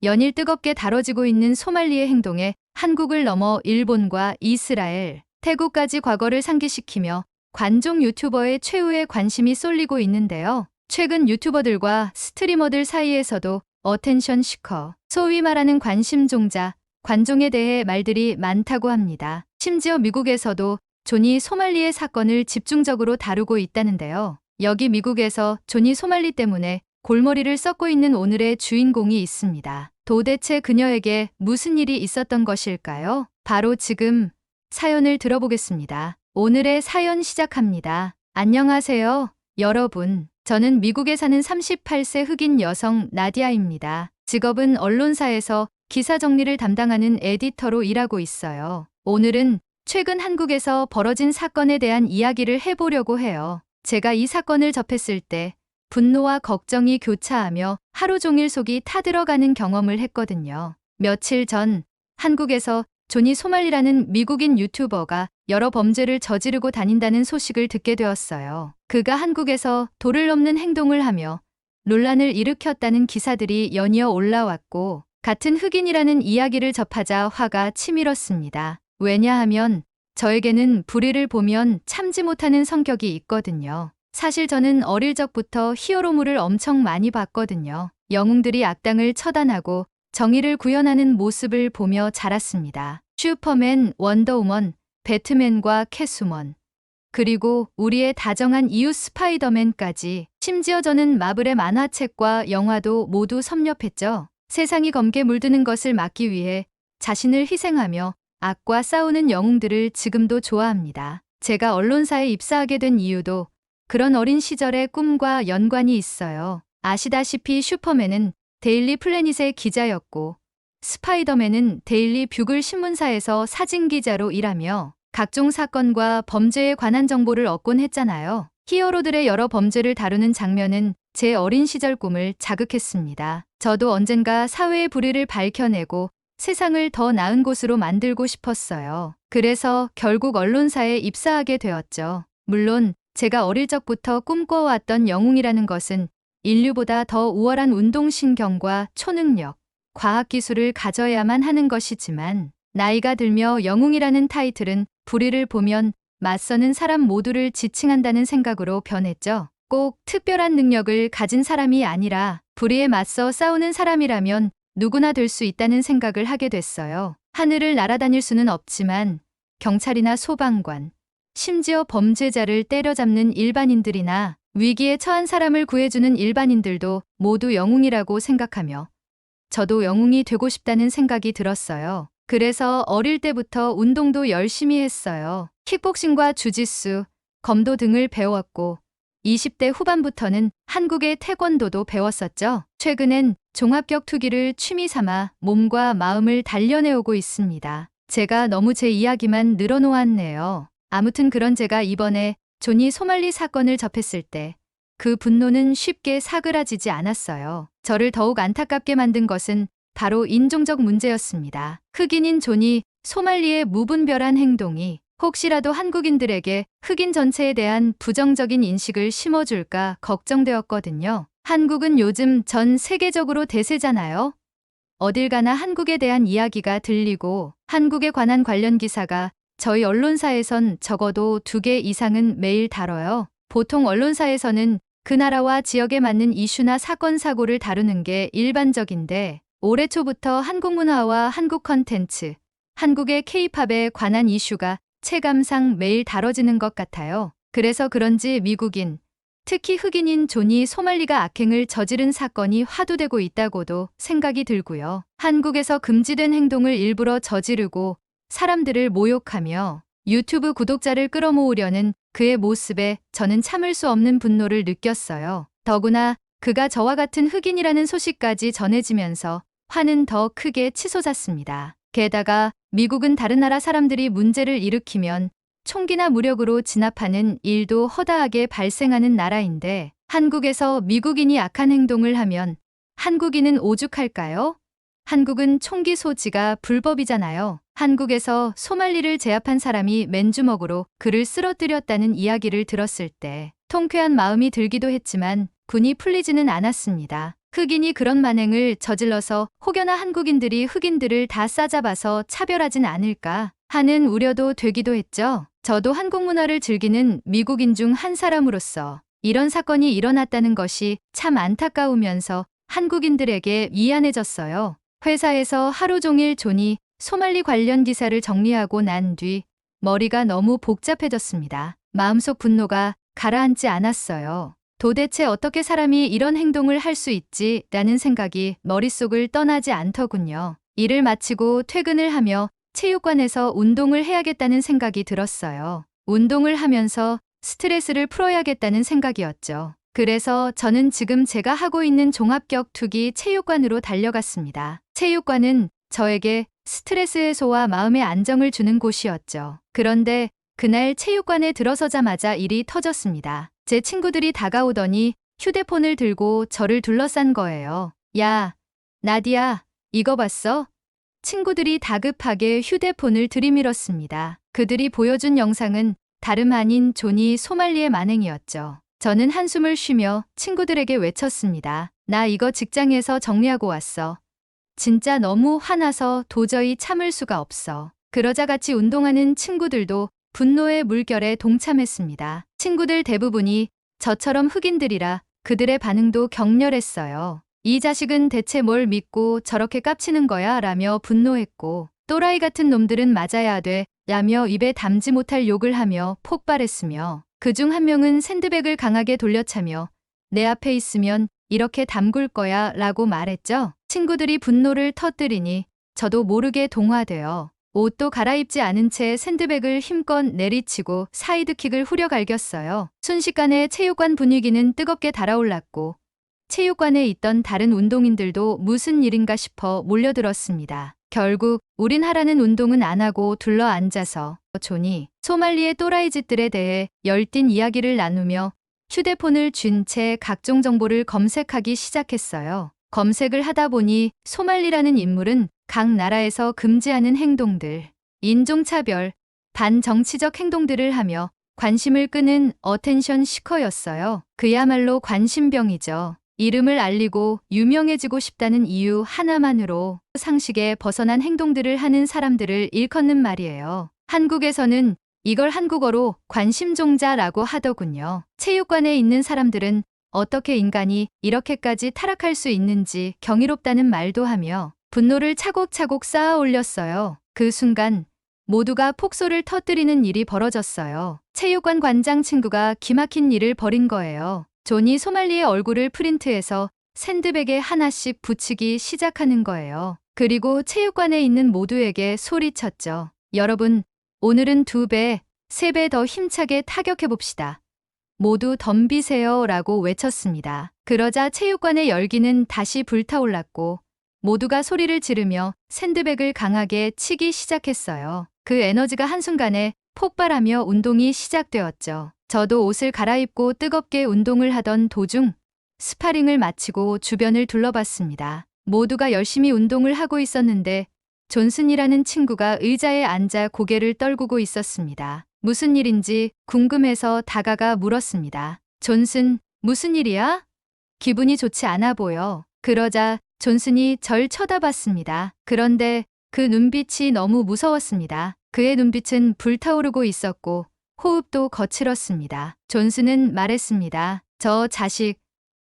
연일 뜨겁게 다뤄지고 있는 소말리의 행동에 한국을 넘어 일본과 이스라엘, 태국까지 과거를 상기시키며 관종 유튜버의 최후의 관심이 쏠리고 있는데요. 최근 유튜버들과 스트리머들 사이에서도 어텐션 시커, 소위 말하는 관심종자, 관종에 대해 말들이 많다고 합니다. 심지어 미국에서도 조니 소말리의 사건을 집중적으로 다루고 있다는데요. 여기 미국에서 조니 소말리 때문에 골머리를 썩고 있는 오늘의 주인공이 있습니다. 도대체 그녀에게 무슨 일이 있었던 것일까요? 바로 지금 사연을 들어보겠습니다. 오늘의 사연 시작합니다. 안녕하세요, 여러분. 저는 미국에 사는 38세 흑인 여성 나디아입니다. 직업은 언론사에서 기사 정리를 담당하는 에디터로 일하고 있어요. 오늘은 최근 한국에서 벌어진 사건에 대한 이야기를 해보려고 해요. 제가 이 사건을 접했을 때 분노와 걱정이 교차하며 하루 종일 속이 타들어가는 경험을 했거든요. 며칠 전 한국에서 조니 소말리라는 미국인 유튜버가 여러 범죄를 저지르고 다닌다는 소식을 듣게 되었어요. 그가 한국에서 도를 넘는 행동을 하며 논란을 일으켰다는 기사들이 연이어 올라왔고, 같은 흑인이라는 이야기를 접하자 화가 치밀었습니다. 왜냐하면 저에게는 불의를 보면 참지 못하는 성격이 있거든요. 사실 저는 어릴 적부터 히어로물을 엄청 많이 봤거든요. 영웅들이 악당을 처단하고 정의를 구현하는 모습을 보며 자랐습니다. 슈퍼맨, 원더우먼, 배트맨과 캐스우먼, 그리고 우리의 다정한 이웃 스파이더맨까지, 심지어 저는 마블의 만화책과 영화도 모두 섭렵했죠. 세상이 검게 물드는 것을 막기 위해 자신을 희생하며 악과 싸우는 영웅들을 지금도 좋아합니다. 제가 언론사에 입사하게 된 이유도 그런 어린 시절의 꿈과 연관이 있어요. 아시다시피 슈퍼맨은 데일리 플래닛의 기자였고, 스파이더맨은 데일리 뷰글 신문사에서 사진기자로 일하며 각종 사건과 범죄에 관한 정보를 얻곤 했잖아요. 히어로들의 여러 범죄를 다루는 장면은 제 어린 시절 꿈을 자극했습니다. 저도 언젠가 사회의 불의를 밝혀내고 세상을 더 나은 곳으로 만들고 싶었어요. 그래서 결국 언론사에 입사하게 되었죠. 물론 제가 어릴 적부터 꿈꿔왔던 영웅이라는 것은 인류보다 더 우월한 운동신경과 초능력, 과학기술을 가져야만 하는 것이지만, 나이가 들며 영웅이라는 타이틀은 불의를 보면 맞서는 사람 모두를 지칭한다는 생각으로 변했죠. 꼭 특별한 능력을 가진 사람이 아니라 불의에 맞서 싸우는 사람이라면 누구나 될 수 있다는 생각을 하게 됐어요. 하늘을 날아다닐 수는 없지만 경찰이나 소방관, 심지어 범죄자를 때려잡는 일반인들이나 위기에 처한 사람을 구해주는 일반인들도 모두 영웅이라고 생각하며 저도 영웅이 되고 싶다는 생각이 들었어요. 그래서 어릴 때부터 운동도 열심히 했어요. 킥복싱과 주짓수, 검도 등을 배웠고 20대 후반부터는 한국의 태권도도 배웠었죠. 최근엔 종합격투기를 취미 삼아 몸과 마음을 단련해오고 있습니다. 제가 너무 제 이야기만 늘어놓았네요. 아무튼 그런 제가 이번에 조니 소말리 사건을 접했을 때 그 분노는 쉽게 사그라지지 않았어요. 저를 더욱 안타깝게 만든 것은 바로 인종적 문제였습니다. 흑인인 조니 소말리의 무분별한 행동이 혹시라도 한국인들에게 흑인 전체에 대한 부정적인 인식을 심어줄까 걱정되었거든요. 한국은 요즘 전 세계적으로 대세잖아요. 어딜 가나 한국에 대한 이야기가 들리고 한국에 관한 관련 기사가 저희 언론사에선 적어도 2개 이상은 매일 다뤄요. 보통 언론사에서는 그 나라와 지역에 맞는 이슈나 사건 사고를 다루는 게 일반적인데, 올해 초부터 한국 문화와 한국 컨텐츠, 한국의 K-팝에 관한 이슈가 체감상 매일 다뤄지는 것 같아요. 그래서 그런지 미국인, 특히 흑인인 조니 소말리가 악행을 저지른 사건이 화두되고 있다고도 생각이 들고요. 한국에서 금지된 행동을 일부러 저지르고 사람들을 모욕하며 유튜브 구독자를 끌어모으려는 그의 모습에 저는 참을 수 없는 분노를 느꼈어요. 더구나 그가 저와 같은 흑인이라는 소식까지 전해지면서 화는 더 크게 치솟았습니다. 게다가 미국은 다른 나라 사람들이 문제를 일으키면 총기나 무력으로 진압하는 일도 허다하게 발생하는 나라인데, 한국에서 미국인이 악한 행동을 하면 한국인은 오죽할까요? 한국은 총기 소지가 불법이잖아요. 한국에서 소말리를 제압한 사람이 맨주먹으로 그를 쓰러뜨렸다는 이야기를 들었을 때 통쾌한 마음이 들기도 했지만 분이 풀리지는 않았습니다. 흑인이 그런 만행을 저질러서 혹여나 한국인들이 흑인들을 다 싸잡아서 차별하진 않을까 하는 우려도 되기도 했죠. 저도 한국 문화를 즐기는 미국인 중 한 사람으로서 이런 사건이 일어났다는 것이 참 안타까우면서 한국인들에게 미안해졌어요. 회사에서 하루 종일 존이 소말리 관련 기사를 정리하고 난 뒤 머리가 너무 복잡해졌습니다. 마음속 분노가 가라앉지 않았어요. 도대체 어떻게 사람이 이런 행동을 할 수 있지? 라는 생각이 머릿속을 떠나지 않더군요. 일을 마치고 퇴근을 하며 체육관에서 운동을 해야겠다는 생각이 들었어요. 운동을 하면서 스트레스를 풀어야겠다는 생각이었죠. 그래서 저는 지금 제가 하고 있는 종합격투기 체육관으로 달려갔습니다. 체육관은 저에게 스트레스 해소와 마음의 안정을 주는 곳이었죠. 그런데 그날 체육관에 들어서자마자 일이 터졌습니다. 제 친구들이 다가오더니 휴대폰을 들고 저를 둘러싼 거예요. 야, 나디야, 이거 봤어? 친구들이 다급하게 휴대폰을 들이밀었습니다. 그들이 보여준 영상은 다름 아닌 존이 소말리의 만행이었죠. 저는 한숨을 쉬며 친구들에게 외쳤습니다. 나 이거 직장에서 정리하고 왔어. 진짜 너무 화나서 도저히 참을 수가 없어. 그러자 같이 운동하는 친구들도 분노의 물결에 동참했습니다. 친구들 대부분이 저처럼 흑인들이라 그들의 반응도 격렬했어요. 이 자식은 대체 뭘 믿고 저렇게 깝치는 거야? 라며 분노했고, 또라이 같은 놈들은 맞아야 돼 라며 입에 담지 못할 욕을 하며 폭발했으며, 그중 한 명은 샌드백을 강하게 돌려차며 내 앞에 있으면 이렇게 담글 거야 라고 말했죠. 친구들이 분노를 터뜨리니 저도 모르게 동화되어 옷도 갈아입지 않은 채 샌드백을 힘껏 내리치고 사이드킥을 후려갈겼어요. 순식간에 체육관 분위기는 뜨겁게 달아올랐고 체육관에 있던 다른 운동인들도 무슨 일인가 싶어 몰려들었습니다. 결국 우린 하라는 운동은 안 하고 둘러앉아서 존이 소말리의 또라이 짓들에 대해 열띤 이야기를 나누며 휴대폰을 쥔 채 각종 정보를 검색하기 시작했어요. 검색을 하다 보니 소말리라는 인물은 각 나라에서 금지하는 행동들, 인종차별, 반정치적 행동들을 하며 관심을 끄는 어텐션 시커였어요. 그야말로 관심병이죠. 이름을 알리고 유명해지고 싶다는 이유 하나만으로 상식에 벗어난 행동들을 하는 사람들을 일컫는 말이에요. 한국에서는 이걸 한국어로 관심종자라고 하더군요. 체육관에 있는 사람들은 어떻게 인간이 이렇게까지 타락할 수 있는지 경이롭다는 말도 하며 분노를 차곡차곡 쌓아 올렸어요. 그 순간 모두가 폭소를 터뜨리는 일이 벌어졌어요. 체육관 관장 친구가 기막힌 일을 벌인 거예요. 존이 소말리의 얼굴을 프린트해서 샌드백에 하나씩 붙이기 시작하는 거예요. 그리고 체육관에 있는 모두에게 소리쳤죠. 여러분, 오늘은 2배, 3배 더 힘차게 타격해봅시다. 모두 덤비세요 라고 외쳤습니다. 그러자 체육관의 열기는 다시 불타올랐고 모두가 소리를 지르며 샌드백을 강하게 치기 시작했어요. 그 에너지가 한순간에 폭발하며 운동이 시작되었죠. 저도 옷을 갈아입고 뜨겁게 운동을 하던 도중 스파링을 마치고 주변을 둘러봤습니다. 모두가 열심히 운동을 하고 있었는데 존슨이라는 친구가 의자에 앉아 고개를 떨구고 있었습니다. 무슨 일인지 궁금해서 다가가 물었습니다. 존슨, 무슨 일이야? 기분이 좋지 않아 보여. 그러자 존슨이 절 쳐다봤습니다. 그런데 그 눈빛이 너무 무서웠습니다. 그의 눈빛은 불타오르고 있었고 호흡도 거칠었습니다. 존슨은 말했습니다. 저 자식,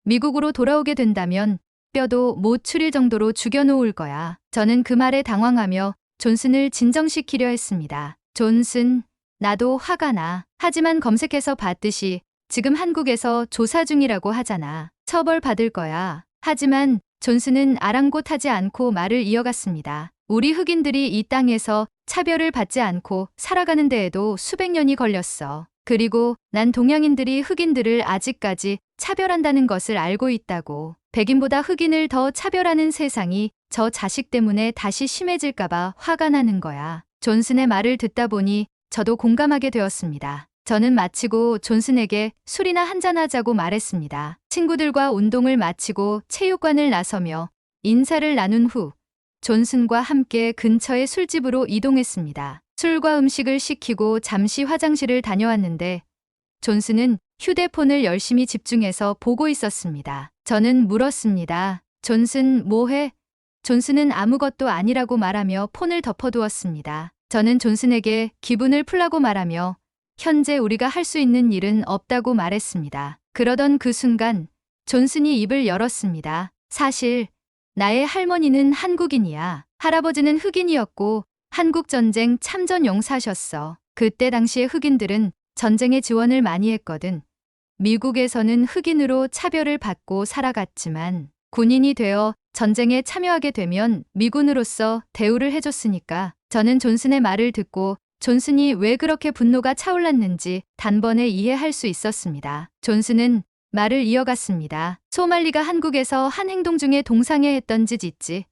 미국으로 돌아오게 된다면 뼈도 못 추릴 정도로 죽여놓을 거야. 저는 그 말에 당황하며 존슨을 진정시키려 했습니다. 존슨, 나도 화가 나. 하지만 검색해서 봤듯이 지금 한국에서 조사 중이라고 하잖아. 처벌받을 거야. 하지만 존슨은 아랑곳하지 않고 말을 이어갔습니다. 우리 흑인들이 이 땅에서 차별을 받지 않고 살아가는 데에도 수백 년이 걸렸어. 그리고 난 동양인들이 흑인들을 아직까지 차별한다는 것을 알고 있다고. 백인보다 흑인을 더 차별하는 세상이 저 자식 때문에 다시 심해질까봐 화가 나는 거야. 존슨의 말을 듣다 보니 저도 공감하게 되었습니다. 저는 마치고 존슨에게 술이나 한잔하자고 말했습니다. 친구들과 운동을 마치고 체육관을 나서며 인사를 나눈 후 존슨과 함께 근처의 술집으로 이동했습니다. 술과 음식을 시키고 잠시 화장실을 다녀왔는데 존슨은 휴대폰을 열심히 집중해서 보고 있었습니다. 저는 물었습니다. 존슨, 뭐해? 존슨은 아무것도 아니라고 말하며 폰을 덮어두었습니다. 저는 존슨에게 기분을 풀라고 말하며 현재 우리가 할 수 있는 일은 없다고 말했습니다. 그러던 그 순간 존슨이 입을 열었습니다. 사실 나의 할머니는 한국인이야. 할아버지는 흑인이었고 한국전쟁 참전 용사셨어. 그때 당시에 흑인들은 전쟁에 지원을 많이 했거든. 미국에서는 흑인으로 차별을 받고 살아갔지만 군인이 되어 전쟁에 참여하게 되면 미군으로서 대우를 해줬으니까. 저는 존슨의 말을 듣고 존슨이 왜 그렇게 분노가 차올랐는지 단번에 이해할 수 있었습니다. 존슨은 말을 이어갔습니다. 소말리가 한국에서 한 행동 중에 동상에 했던 짓 있지.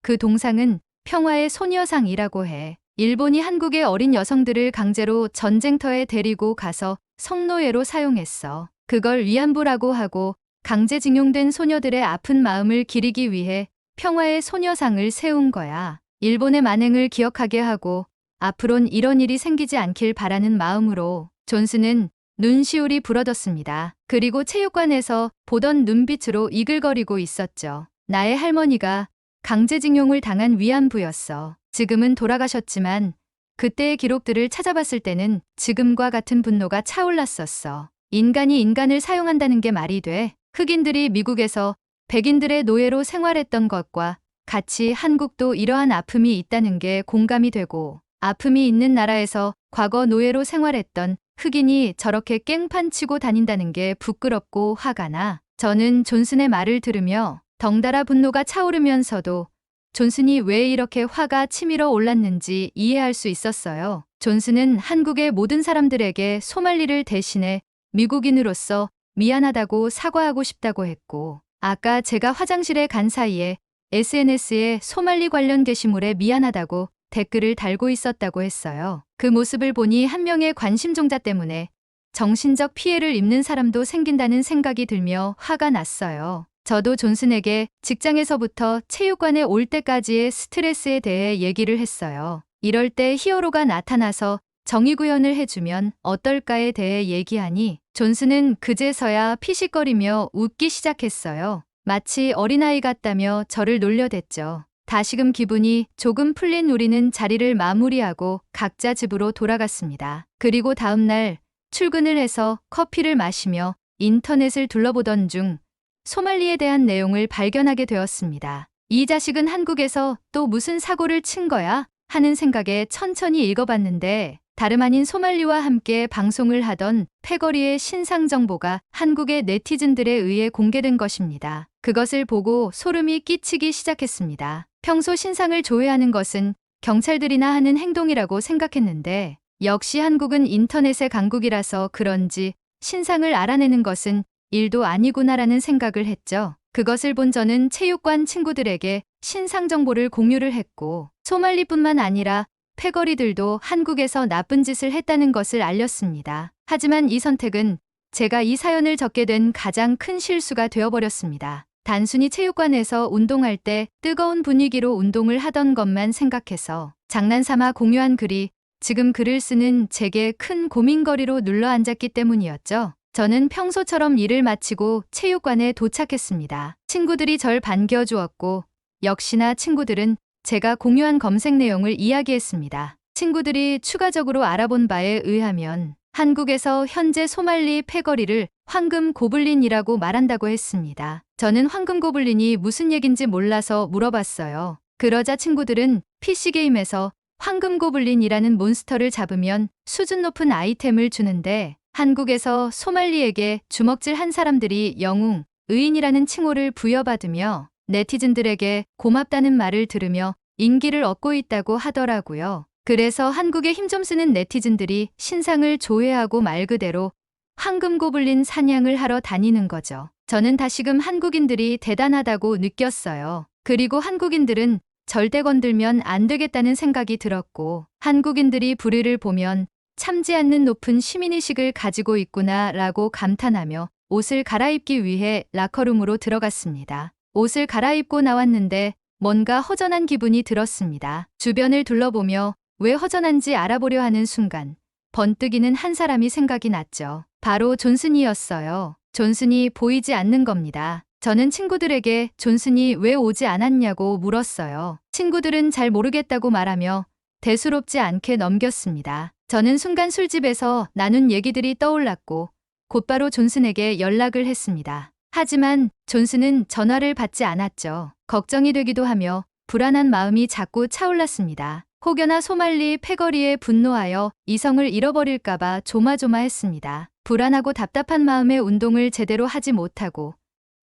그 동상은 평화의 소녀상이라고 해. 일본이 한국의 어린 여성들을 강제로 전쟁터에 데리고 가서 성노예로 사용했어. 그걸 위안부라고 하고 강제징용된 소녀들의 아픈 마음을 기리기 위해 평화의 소녀상을 세운 거야. 일본의 만행을 기억하게 하고 앞으론 이런 일이 생기지 않길 바라는 마음으로. 존슨은 눈시울이 부러졌습니다. 그리고 체육관에서 보던 눈빛으로 이글거리고 있었죠. 나의 할머니가 강제징용을 당한 위안부였어. 지금은 돌아가셨지만 그때의 기록들을 찾아봤을 때는 지금과 같은 분노가 차올랐었어. 인간이 인간을 사용한다는 게 말이 돼? 흑인들이 미국에서 백인들의 노예로 생활했던 것과 같이 한국도 이러한 아픔이 있다는 게 공감이 되고, 아픔이 있는 나라에서 과거 노예로 생활했던 흑인이 저렇게 깽판 치고 다닌다는 게 부끄럽고 화가 나. 저는 존슨의 말을 들으며 덩달아 분노가 차오르면서도 존슨이 왜 이렇게 화가 치밀어 올랐는지 이해할 수 있었어요. 존슨은 한국의 모든 사람들에게 소말리를 대신해 미국인으로서 미안하다고 사과하고 싶다고 했고, 아까 제가 화장실에 간 사이에 SNS에 소말리 관련 게시물에 미안하다고 댓글을 달고 있었다고 했어요. 그 모습을 보니 한 명의 관심종자 때문에 정신적 피해를 입는 사람도 생긴다는 생각이 들며 화가 났어요. 저도 존슨에게 직장에서부터 체육관에 올 때까지의 스트레스에 대해 얘기를 했어요. 이럴 때 히어로가 나타나서 정의 구현을 해주면 어떨까에 대해 얘기하니 존슨은 그제서야 피식거리며 웃기 시작했어요. 마치 어린아이 같다며 저를 놀려댔죠. 다시금 기분이 조금 풀린 우리는 자리를 마무리하고 각자 집으로 돌아갔습니다. 그리고 다음날 출근을 해서 커피를 마시며 인터넷을 둘러보던 중 소말리에 대한 내용을 발견하게 되었습니다. 이 자식은 한국에서 또 무슨 사고를 친 거야? 하는 생각에 천천히 읽어봤는데 다름 아닌 소말리와 함께 방송을 하던 패거리의 신상 정보가 한국의 네티즌들에 의해 공개된 것입니다. 그것을 보고 소름이 끼치기 시작했습니다. 평소 신상을 조회하는 것은 경찰들이나 하는 행동이라고 생각했는데 역시 한국은 인터넷의 강국이라서 그런지 신상을 알아내는 것은 일도 아니구나라는 생각을 했죠. 그것을 본 저는 체육관 친구들에게 신상 정보를 공유를 했고 소말리뿐만 아니라 패거리들도 한국에서 나쁜 짓을 했다는 것을 알렸습니다. 하지만 이 선택은 제가 이 사연을 적게 된 가장 큰 실수가 되어버렸습니다. 단순히 체육관에서 운동할 때 뜨거운 분위기로 운동을 하던 것만 생각해서 장난삼아 공유한 글이 지금 글을 쓰는 제게 큰 고민거리로 눌러앉았기 때문이었죠. 저는 평소처럼 일을 마치고 체육관에 도착했습니다. 친구들이 절 반겨주었고 역시나 친구들은 제가 공유한 검색 내용을 이야기했습니다. 친구들이 추가적으로 알아본 바에 의하면 한국에서 현재 소말리 패거리를 황금 고블린이라고 말한다고 했습니다. 저는 황금 고블린이 무슨 얘긴지 몰라서 물어봤어요. 그러자 친구들은 PC게임에서 황금 고블린이라는 몬스터를 잡으면 수준 높은 아이템을 주는데 한국에서 소말리에게 주먹질 한 사람들이 영웅, 의인이라는 칭호를 부여받으며 네티즌들에게 고맙다는 말을 들으며 인기를 얻고 있다고 하더라고요. 그래서 한국에 힘 좀 쓰는 네티즌들이 신상을 조회하고 말 그대로 황금 고블린 사냥을 하러 다니는 거죠. 저는 다시금 한국인들이 대단하다고 느꼈어요. 그리고 한국인들은 절대 건들면 안 되겠다는 생각이 들었고 한국인들이 불의를 보면 참지 않는 높은 시민의식을 가지고 있구나 라고 감탄하며 옷을 갈아입기 위해 라커룸으로 들어갔습니다. 옷을 갈아입고 나왔는데 뭔가 허전한 기분이 들었습니다. 주변을 둘러보며 왜 허전한지 알아보려 하는 순간 번뜩이는 한 사람이 생각이 났죠. 바로 존슨이었어요. 존슨이 보이지 않는 겁니다. 저는 친구들에게 존슨이 왜 오지 않았냐고 물었어요. 친구들은 잘 모르겠다고 말하며 대수롭지 않게 넘겼습니다. 저는 순간 술집에서 나눈 얘기들이 떠올랐고 곧바로 존슨에게 연락을 했습니다. 하지만 존슨은 전화를 받지 않았죠. 걱정이 되기도 하며 불안한 마음이 자꾸 차올랐습니다. 혹여나 소말리 패거리에 분노하여 이성을 잃어버릴까봐 조마조마했습니다. 불안하고 답답한 마음에 운동을 제대로 하지 못하고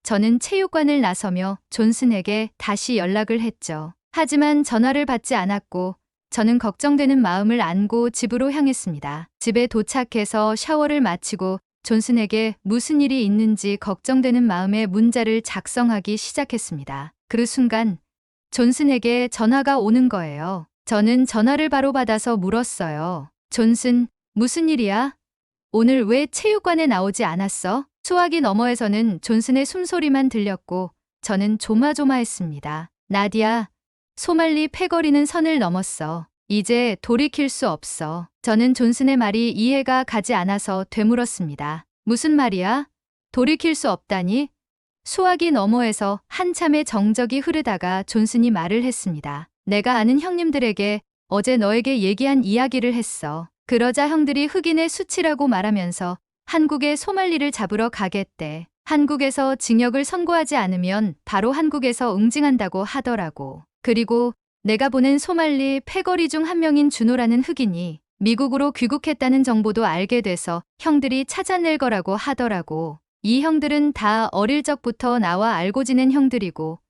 저는 체육관을 나서며 존슨에게 다시 연락을 했죠. 하지만 전화를 받지 않았고 저는 걱정되는 마음을 안고 집으로 향했습니다. 집에 도착해서 샤워를 마치고 존슨에게 무슨 일이 있는지 걱정되는 마음에 문자를 작성하기 시작했습니다. 그 순간 존슨에게 전화가 오는 거예요. 저는 전화를 바로 받아서 물었어요. 존슨, 무슨 일이야? 오늘 왜 체육관에 나오지 않았어? 수화기 너머에서는 존슨의 숨소리만 들렸고 저는 조마조마했습니다. 나디야, 소말리 패거리는 선을 넘었어. 이제 돌이킬 수 없어. 저는 존슨의 말이 이해가 가지 않아서 되물었습니다. 무슨 말이야? 돌이킬 수 없다니? 수화기 너머에서 한참의 정적이 흐르다가 존슨이 말을 했습니다. 내가 아는 형님들에게 어제 너에게 얘기한 이야기를 했어. 그러자 형들이 흑인의 수치라고 말하면서 한국에 소말리를 잡으러 가겠대. 한국에서 징역을 선고하지 않으면 바로 한국에서 응징한다고 하더라고. 그리고 내가 보낸 소말리 패거리 중 한 명인 준호라는 흑인이 미국으로 귀국했다는 정보도 알게 돼서 형들이 찾아낼 거라고 하더라고. 이 형들은 다 어릴 적부터 나와 알고 지낸 형들이고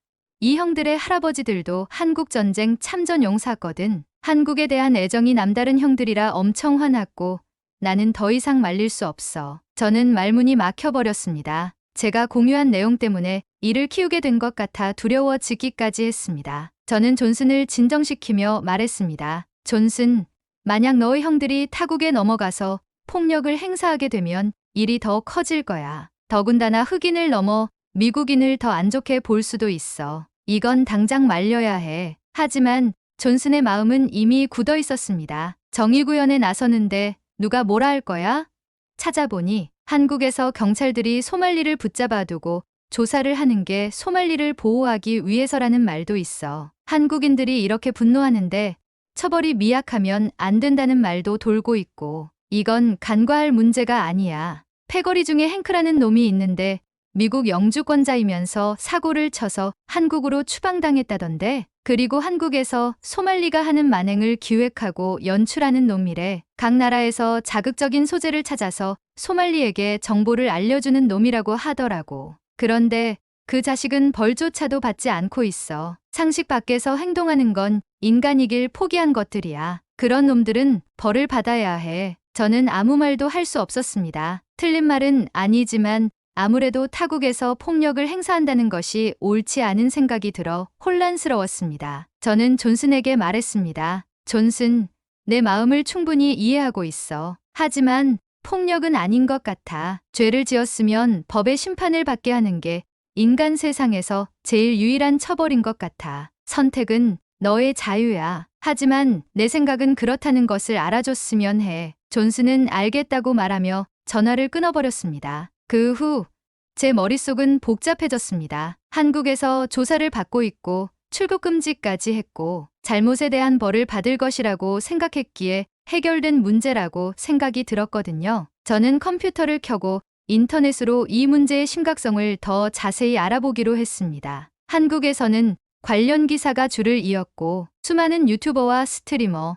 이 형들의 할아버지들도 한국전쟁 참전 용사거든. 한국에 대한 애정이 남다른 형들이라 엄청 화났고 나는 더 이상 말릴 수 없어. 저는 말문이 막혀버렸습니다. 제가 공유한 내용 때문에 이를 키우게 된 것 같아 두려워지기까지 했습니다. 저는 존슨을 진정시키며 말했습니다. 존슨, 만약 너의 형들이 타국에 넘어가서 폭력을 행사하게 되면 일이 더 커질 거야. 더군다나 흑인을 넘어 미국인을 더 안 좋게 볼 수도 있어. 이건 당장 말려야 해. 하지만 존슨의 마음은 이미 굳어 있었습니다. 정의구현에 나서는데 누가 뭐라 할 거야? 찾아보니 한국에서 경찰들이 소말리를 붙잡아 두고 조사를 하는 게 소말리를 보호하기 위해서라는 말도 있어. 한국인들이 이렇게 분노하는데 처벌이 미약하면 안 된다는 말도 돌고 있고 이건 간과할 문제가 아니야. 패거리 중에 행크라는 놈이 있는데 미국 영주권자이면서 사고를 쳐서 한국으로 추방당했다던데 그리고 한국에서 소말리가 하는 만행을 기획하고 연출하는 놈이래. 각 나라에서 자극적인 소재를 찾아서 소말리에게 정보를 알려주는 놈이라고 하더라고. 그런데 그 자식은 벌조차도 받지 않고 있어. 상식 밖에서 행동하는 건 인간이길 포기한 것들이야. 그런 놈들은 벌을 받아야 해. 저는 아무 말도 할 수 없었습니다. 틀린 말은 아니지만 아무래도 타국에서 폭력을 행사한다는 것이 옳지 않은 생각이 들어 혼란스러웠습니다. 저는 존슨에게 말했습니다. 존슨, 내 마음을 충분히 이해하고 있어. 하지만 폭력은 아닌 것 같아. 죄를 지었으면 법의 심판을 받게 하는 게 인간 세상에서 제일 유일한 처벌인 것 같아. 선택은 너의 자유야. 하지만 내 생각은 그렇다는 것을 알아줬으면 해. 존슨은 알겠다고 말하며 전화를 끊어버렸습니다. 그 후 제 머릿속은 복잡해졌습니다. 한국에서 조사를 받고 있고 출국 금지까지 했고 잘못에 대한 벌을 받을 것이라고 생각했기에 해결된 문제라고 생각이 들었거든요. 저는 컴퓨터를 켜고 인터넷으로 이 문제의 심각성을 더 자세히 알아보기로 했습니다. 한국에서는 관련 기사가 줄을 이었고 수많은 유튜버와 스트리머,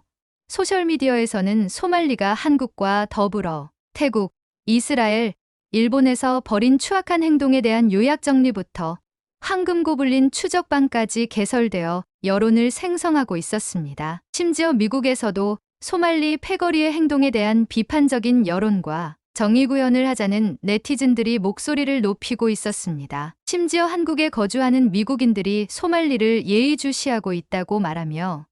소셜미디어에서는 소말리가 한국과 더불어 태국, 이스라엘, 일본에서 벌인 추악한 행동에 대한 요약 정리부터 황금고블린 추적반까지 개설되어 여론을 생성하고 있었습니다. 심지어 미국에서도 소말리 패거리의 행동에 대한 비판적인 여론과 정의구현을 하자는 네티즌들이 목소리를 높이고 있었습니다. 심지어 한국에 거주하는 미국인들이 소말리를 예의주시하고 있다고 말하며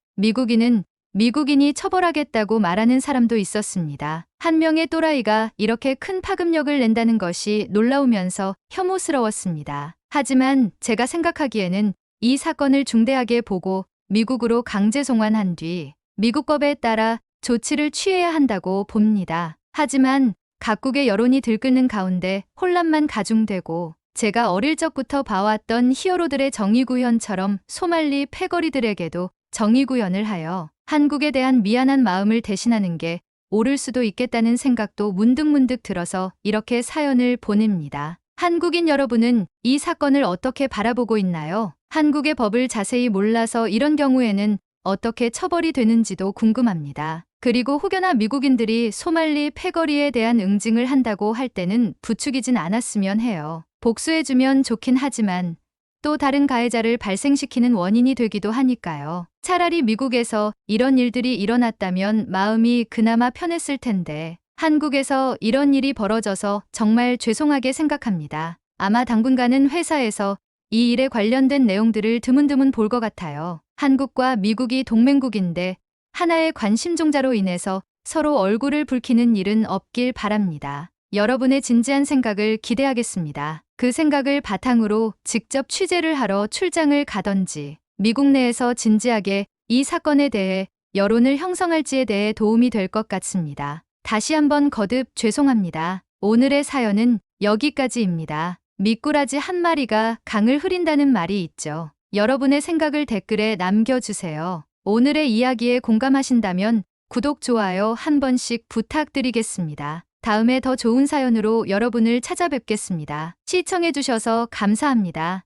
미국인이 처벌하겠다고 말하는 사람도 있었습니다. 한 명의 또라이가 이렇게 큰 파급력을 낸다는 것이 놀라우면서 혐오스러웠습니다. 하지만 제가 생각하기에는 이 사건을 중대하게 보고 미국으로 강제 송환한 뒤 미국 법에 따라 조치를 취해야 한다고 봅니다. 하지만 각국의 여론이 들끓는 가운데 혼란만 가중되고 제가 어릴 적부터 봐왔던 히어로들의 정의구현처럼 소말리 패거리들에게도 정의구현을 하여 한국에 대한 미안한 마음을 대신하는 게 옳을 수도 있겠다는 생각도 문득문득 들어서 이렇게 사연을 보냅니다. 한국인 여러분은 이 사건을 어떻게 바라보고 있나요? 한국의 법을 자세히 몰라서 이런 경우에는 어떻게 처벌이 되는지도 궁금합니다. 그리고 혹여나 미국인들이 소말리 패거리에 대한 응징을 한다고 할 때는 부추기진 않았으면 해요. 복수해주면 좋긴 하지만 또 다른 가해자를 발생시키는 원인이 되기도 하니까요. 차라리 미국에서 이런 일들이 일어났다면 마음이 그나마 편했을 텐데 한국에서 이런 일이 벌어져서 정말 죄송하게 생각합니다. 아마 당분간은 회사에서 이 일에 관련된 내용들을 드문드문 볼 것 같아요. 한국과 미국이 동맹국인데 하나의 관심종자로 인해서 서로 얼굴을 붉히는 일은 없길 바랍니다. 여러분의 진지한 생각을 기대하겠습니다. 그 생각을 바탕으로 직접 취재를 하러 출장을 가던지 미국 내에서 진지하게 이 사건에 대해 여론을 형성할지에 대해 도움이 될 것 같습니다. 다시 한번 거듭 죄송합니다. 오늘의 사연은 여기까지입니다. 미꾸라지 한 마리가 강을 흐린다는 말이 있죠. 여러분의 생각을 댓글에 남겨주세요. 오늘의 이야기에 공감하신다면 구독, 좋아요 한 번씩 부탁드리겠습니다. 다음에 더 좋은 사연으로 여러분을 찾아뵙겠습니다. 시청해주셔서 감사합니다.